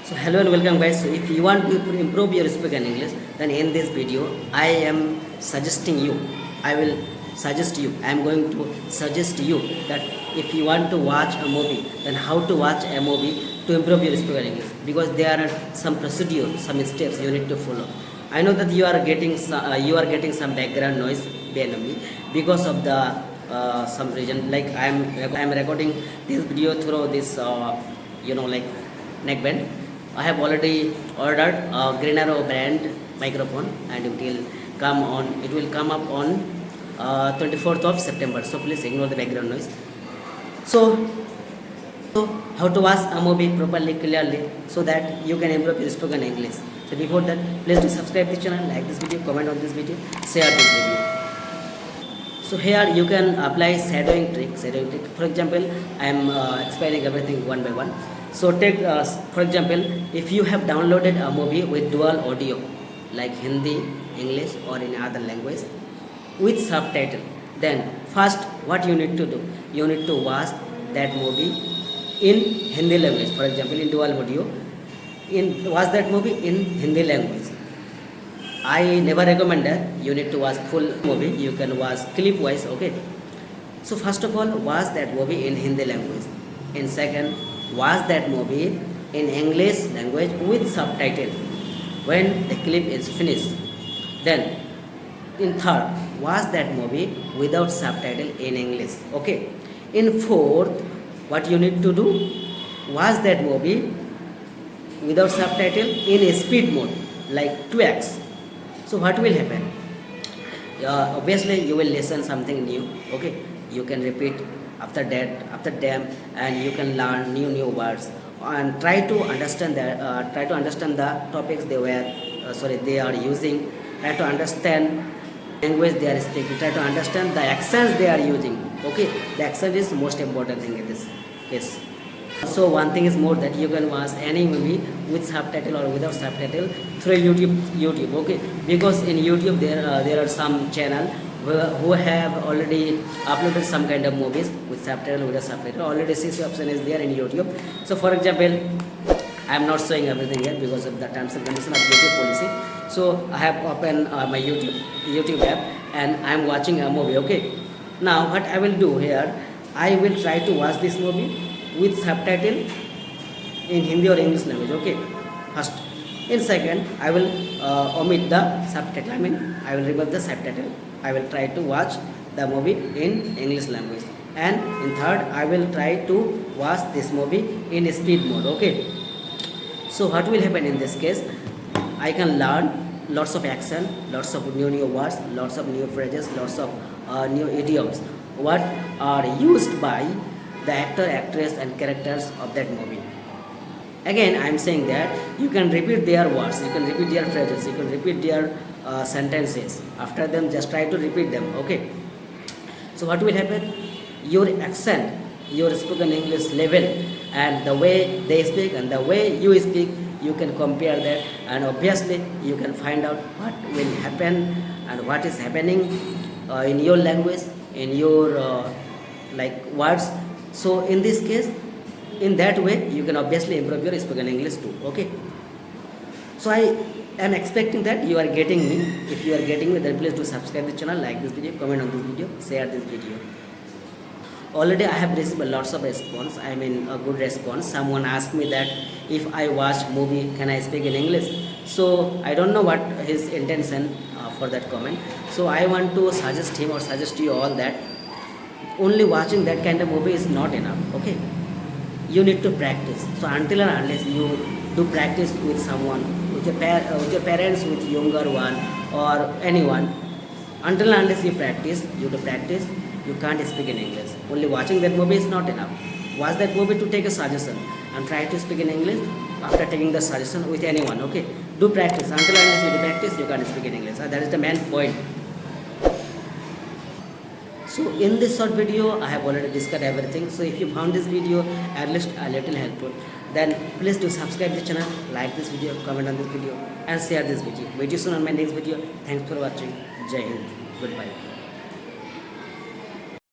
So hello and welcome guys. So if you want to improve your spoken English, then in this video I am suggesting you, I will suggest you, I am going to suggest you that if you want to watch a movie, then how to watch a movie to improve your spoken English, because there are some procedure, some steps you need to follow. I know that you are getting some background noise behind me because of the some reason, like I am recording this video through this like neckband. I have already ordered a Green Arrow brand microphone, and it will come on. It will come up on 24th of September. So please ignore the background noise. So how to watch a movie properly, clearly, so that you can improve your spoken English. So before that, please do subscribe this channel, like this video, comment on this video, share this video. So here you can apply shadowing trick. For example, I am explaining everything one by one. So take for example, if you have downloaded a movie with dual audio like Hindi, English or in other language with subtitle, then first what you need to do, you need to watch that movie in Hindi language. For example, in dual audio, watch that movie in Hindi language. I never recommend that you need to watch full movie. You can watch clip wise. Okay. So first of all, watch that movie in Hindi language. In second, watch that movie in English language with subtitle when the clip is finished. Then in third, watch that movie without subtitle in English. Okay. In fourth, what you need to do, watch that movie without subtitle in a speed mode like 2x. So what will happen? Obviously you will listen something new. Okay, you can repeat after them, and you can learn new words and try to understand the topics they are using. Try to understand language they are speaking. Try to understand the accents they are using. Okay, the accent is most important thing in this case. So one thing is more, that you can watch any movie with subtitle or without subtitle through YouTube. Okay, because in YouTube there are some channel who have already uploaded some kind of movies with subtitle, without subtitle. Already 6 option is there in YouTube. So for example, I am not showing everything here because of the terms and conditions of YouTube policy. So I have opened my YouTube app and I am watching a movie. Okay, now what I will do here, I will try to watch this movie with subtitle in Hindi or English language. Okay, first. In second, I will omit the subtitle. I will remove the subtitle. I will try to watch the movie in English language. And in third, I will try to watch this movie in speed mode. Okay. So what will happen in this case? I can learn lots of accent, lots of new words, lots of new phrases, lots of new idioms. What are used by the actor, actress and characters of that movie. Again, I am saying that you can repeat their words, you can repeat their phrases, you can repeat their sentences. After them, just try to repeat them. Okay. So what will happen? Your accent, your spoken English level, and the way they speak and the way you speak, you can compare that, and obviously you can find out what will happen and what is happening in your language, in your words. So in this case, in that way, you can obviously improve your spoken English too. Okay. So I am expecting that you are getting me. If you are getting me, then please do subscribe the channel, like this video, comment on this video, share this video. Already I have received lots of response. I mean a good response. Someone asked me that if I watch movie, can I speak in English? So I don't know what his intention for that comment. So I want to suggest him or suggest you all that only watching that kind of movie is not enough. Okay, you need to practice. So until and unless you do practice with someone, with your parents, with younger one or anyone, until and unless you do practice, you can't speak in English. Only watching that movie is not enough. Watch that movie to take a suggestion and try to speak in English after taking the suggestion with anyone. Okay, do practice. Until and unless you do practice, you can't speak in English. That is the main point. So in this short video, I have already discussed everything. So if you found this video at least a little helpful, then please do subscribe the channel, like this video, comment on this video and share this video. Meet you soon on my next video. Thanks for watching. Jai Hind. Goodbye.